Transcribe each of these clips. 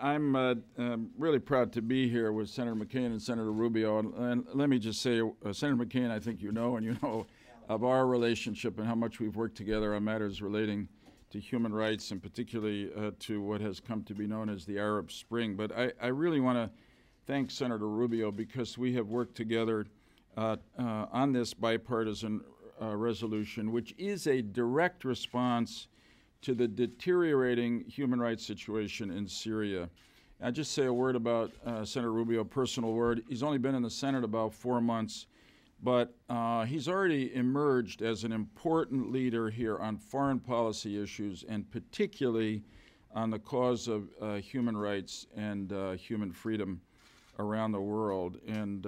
I'm really proud to be here with Senator McCain and Senator Rubio. And let me just say, Senator McCain, I think you know, and you know of our relationship and how much we've worked together on matters relating to human rights, and particularly to what has come to be known as the Arab Spring. But I really want to thank Senator Rubio because we have worked together on this bipartisan resolution, which is a direct response to the deteriorating human rights situation in Syria. I'll just say a word about Senator Rubio, a personal word. He's only been in the Senate about 4 months, but he's already emerged as an important leader here on foreign policy issues, and particularly on the cause of human rights and human freedom around the world. And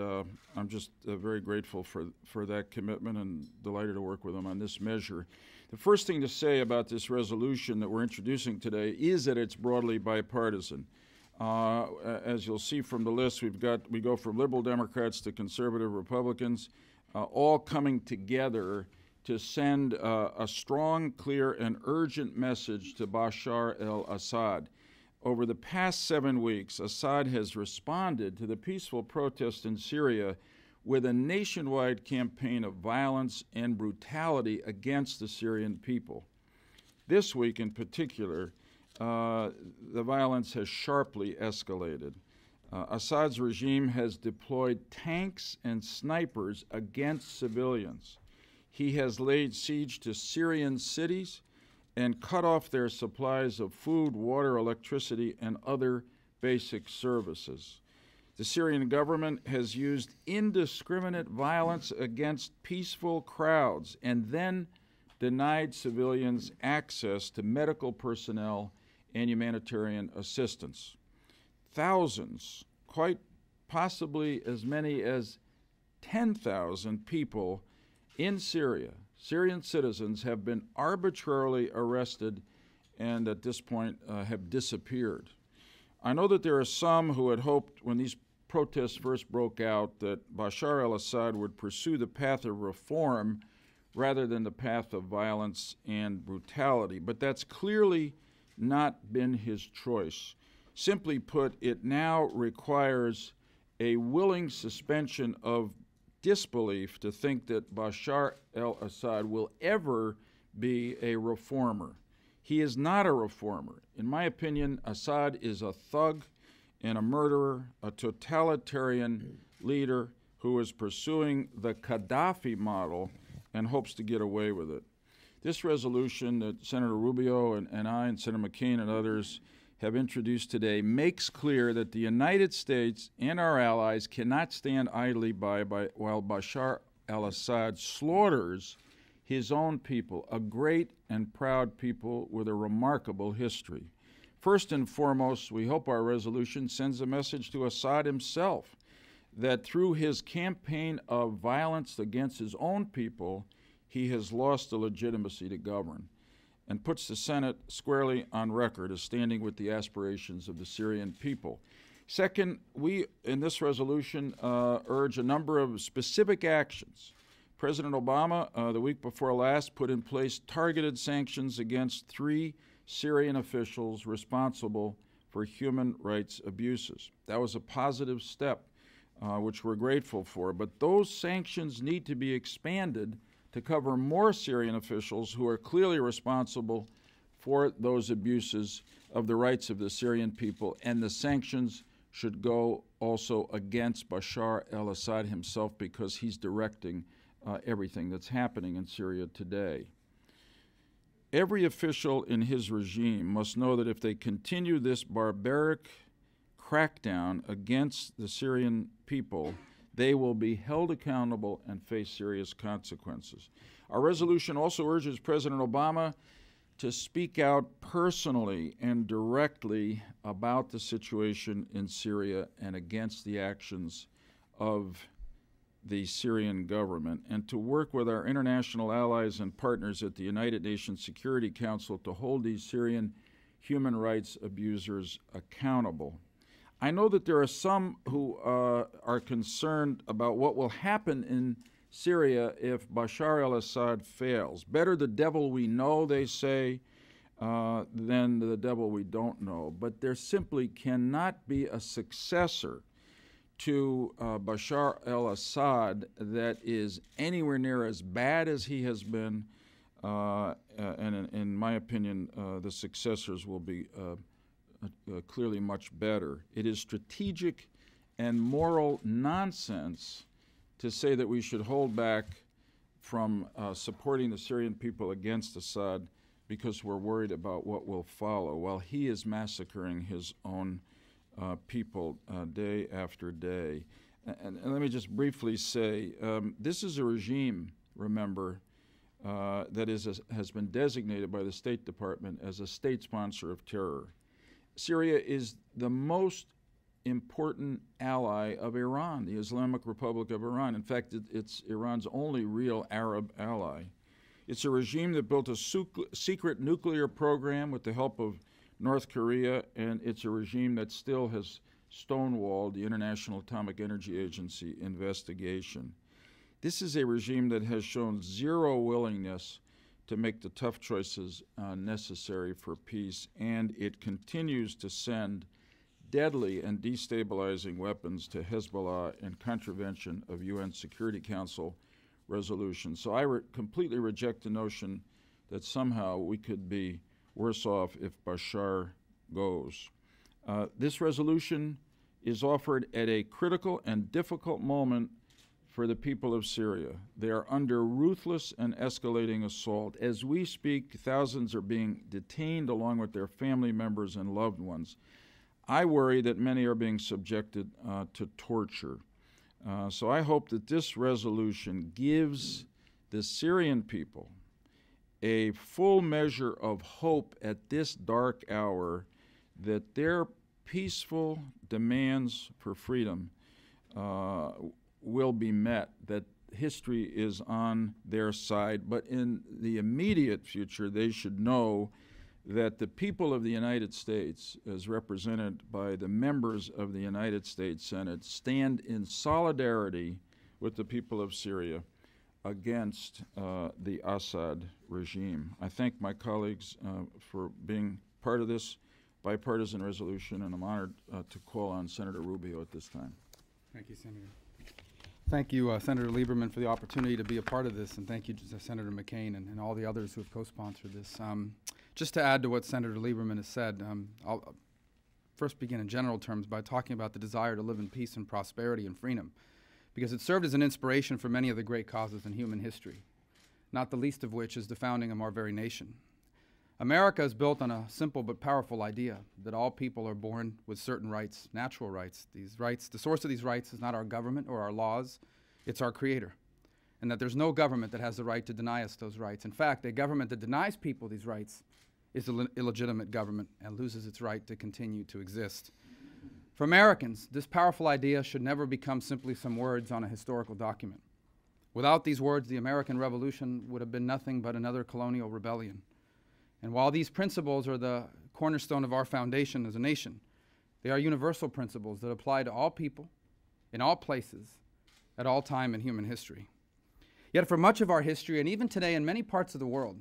I'm just very grateful for that commitment and delighted to work with him on this measure. The first thing to say about this resolution that we're introducing today is that it's broadly bipartisan. As you'll see from the list, we go from liberal Democrats to conservative Republicans, all coming together to send a strong, clear, and urgent message to Bashar al Assad. Over the past 7 weeks, Assad has responded to the peaceful protests in Syria with a nationwide campaign of violence and brutality against the Syrian people. This week in particular, the violence has sharply escalated. Assad's regime has deployed tanks and snipers against civilians. He has laid siege to Syrian cities and cut off their supplies of food, water, electricity, and other basic services. The Syrian government has used indiscriminate violence against peaceful crowds and then denied civilians access to medical personnel and humanitarian assistance. Thousands, quite possibly as many as 10,000 people in Syria, Syrian citizens, have been arbitrarily arrested and at this point have disappeared. I know that there are some who had hoped when these protests first broke out that Bashar al Assad would pursue the path of reform rather than the path of violence and brutality, but that's clearly not been his choice. Simply put, it now requires a willing suspension of disbelief to think that Bashar al-Assad will ever be a reformer. He is not a reformer. In my opinion, Assad is a thug and a murderer, a totalitarian leader who is pursuing the Gaddafi model and hopes to get away with it. This resolution that Senator Rubio and I and Senator McCain and others have introduced today makes clear that the United States and our allies cannot stand idly by while Bashar al-Assad slaughters his own people, a great and proud people with a remarkable history. First and foremost, we hope our resolution sends a message to Assad himself that through his campaign of violence against his own people, he has lost the legitimacy to govern, and puts the Senate squarely on record as standing with the aspirations of the Syrian people. Second, we, in this resolution, urge a number of specific actions. President Obama, the week before last, put in place targeted sanctions against 3 Syrian officials responsible for human rights abuses. That was a positive step, which we're grateful for, but those sanctions need to be expanded to cover more Syrian officials who are clearly responsible for those abuses of the rights of the Syrian people, and the sanctions should go also against Bashar al-Assad himself because he's directing everything that's happening in Syria today. Every official in his regime must know that if they continue this barbaric crackdown against the Syrian people, they will be held accountable and face serious consequences. Our resolution also urges President Obama to speak out personally and directly about the situation in Syria and against the actions of the Syrian government, and to work with our international allies and partners at the United Nations Security Council to hold these Syrian human rights abusers accountable. I know that there are some who are concerned about what will happen in Syria if Bashar al-Assad fails. Better the devil we know, they say, than the devil we don't know. But there simply cannot be a successor to Bashar al Assad that is anywhere near as bad as he has been, and in my opinion, the successors will be clearly much better. It is strategic and moral nonsense to say that we should hold back from supporting the Syrian people against Assad because we're worried about what will follow, while he is massacring his own people day after day. And let me just briefly say, this is a regime, remember, that has been designated by the State Department as a state sponsor of terror. Syria is the most important ally of Iran, the Islamic Republic of Iran. In fact, it's Iran's only real Arab ally. It's a regime that built a secret nuclear program with the help of North Korea, and it's a regime that still has stonewalled the International Atomic Energy Agency investigation. This is a regime that has shown zero willingness to make the tough choices necessary for peace, and it continues to send deadly and destabilizing weapons to Hezbollah in contravention of UN Security Council resolutions. So I completely reject the notion that somehow we could be worse off if Bashar goes. This resolution is offered at a critical and difficult moment for the people of Syria. They are under ruthless and escalating assault. As we speak, thousands are being detained along with their family members and loved ones. I worry that many are being subjected to torture. So I hope that this resolution gives the Syrian people a full measure of hope at this dark hour that their peaceful demands for freedom will be met, that history is on their side. But in the immediate future, they should know that the people of the United States, as represented by the members of the United States Senate, stand in solidarity with the people of Syria against the Assad regime. I thank my colleagues for being part of this bipartisan resolution, and I'm honored to call on Senator Rubio at this time. Thank you, Senator. Thank you, Senator Lieberman, for the opportunity to be a part of this, and thank you to Senator McCain and all the others who have co-sponsored this. Just to add to what Senator Lieberman has said, I'll first begin in general terms by talking about the desire to live in peace and prosperity and freedom, because it served as an inspiration for many of the great causes in human history, not the least of which is the founding of our very nation. America is built on a simple but powerful idea that all people are born with certain rights, natural rights. These rights, the source of these rights is not our government or our laws, it's our Creator. And that there's no government that has the right to deny us those rights. In fact, a government that denies people these rights is an illegitimate government and loses its right to continue to exist. For Americans, this powerful idea should never become simply some words on a historical document. Without these words, the American Revolution would have been nothing but another colonial rebellion. And while these principles are the cornerstone of our foundation as a nation, they are universal principles that apply to all people, in all places, at all time in human history. Yet for much of our history, and even today in many parts of the world,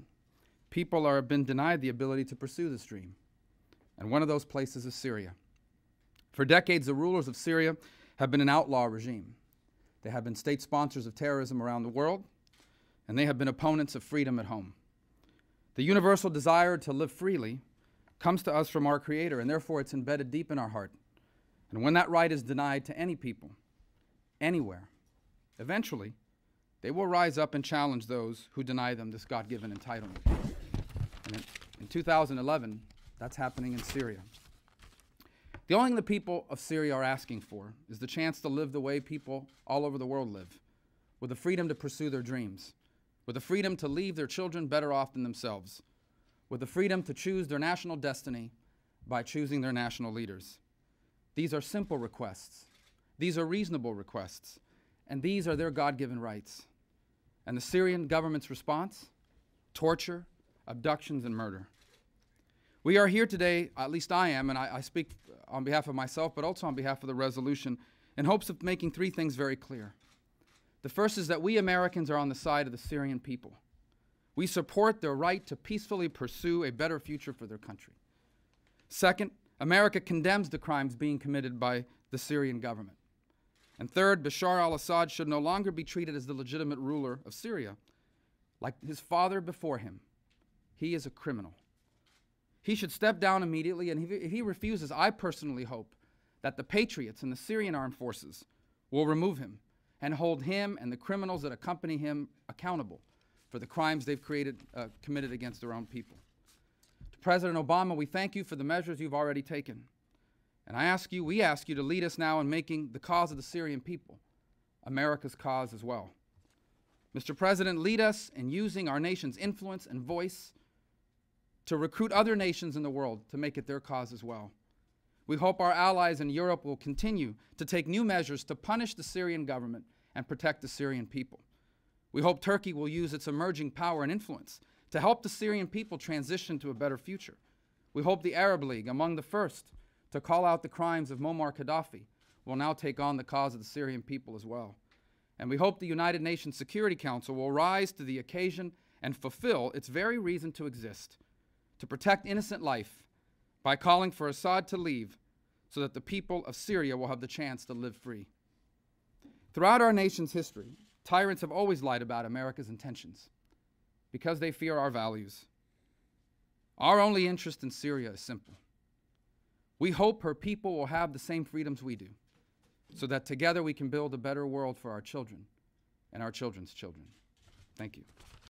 people have been denied the ability to pursue this dream. And one of those places is Syria. For decades, the rulers of Syria have been an outlaw regime. They have been state sponsors of terrorism around the world, and they have been opponents of freedom at home. The universal desire to live freely comes to us from our Creator, and therefore it's embedded deep in our heart. And when that right is denied to any people, anywhere, eventually, they will rise up and challenge those who deny them this God-given entitlement. And in 2011, that's happening in Syria. The only thing the people of Syria are asking for is the chance to live the way people all over the world live, with the freedom to pursue their dreams, with the freedom to leave their children better off than themselves, with the freedom to choose their national destiny by choosing their national leaders. These are simple requests. These are reasonable requests. And these are their God-given rights. And the Syrian government's response? Torture, abductions, and murder. We are here today, at least I am, and I speak on behalf of myself, but also on behalf of the resolution, in hopes of making three things very clear. The first is that we Americans are on the side of the Syrian people. We support their right to peacefully pursue a better future for their country. Second, America condemns the crimes being committed by the Syrian government. And third, Bashar al Assad should no longer be treated as the legitimate ruler of Syria. Like his father before him, he is a criminal. He should step down immediately, and if he refuses, I personally hope that the patriots and the Syrian armed forces will remove him and hold him and the criminals that accompany him accountable for the crimes they've committed against their own people. To President Obama, we thank you for the measures you've already taken. And we ask you to lead us now in making the cause of the Syrian people America's cause as well. Mr. President, lead us in using our nation's influence and voice to recruit other nations in the world to make it their cause as well. We hope our allies in Europe will continue to take new measures to punish the Syrian government and protect the Syrian people. We hope Turkey will use its emerging power and influence to help the Syrian people transition to a better future. We hope the Arab League, among the first to call out the crimes of Muammar Gaddafi, will now take on the cause of the Syrian people as well. And we hope the United Nations Security Council will rise to the occasion and fulfill its very reason to exist, to protect innocent life by calling for Assad to leave so that the people of Syria will have the chance to live free. Throughout our nation's history, tyrants have always lied about America's intentions because they fear our values. Our only interest in Syria is simple. We hope her people will have the same freedoms we do, so that together we can build a better world for our children and our children's children. Thank you.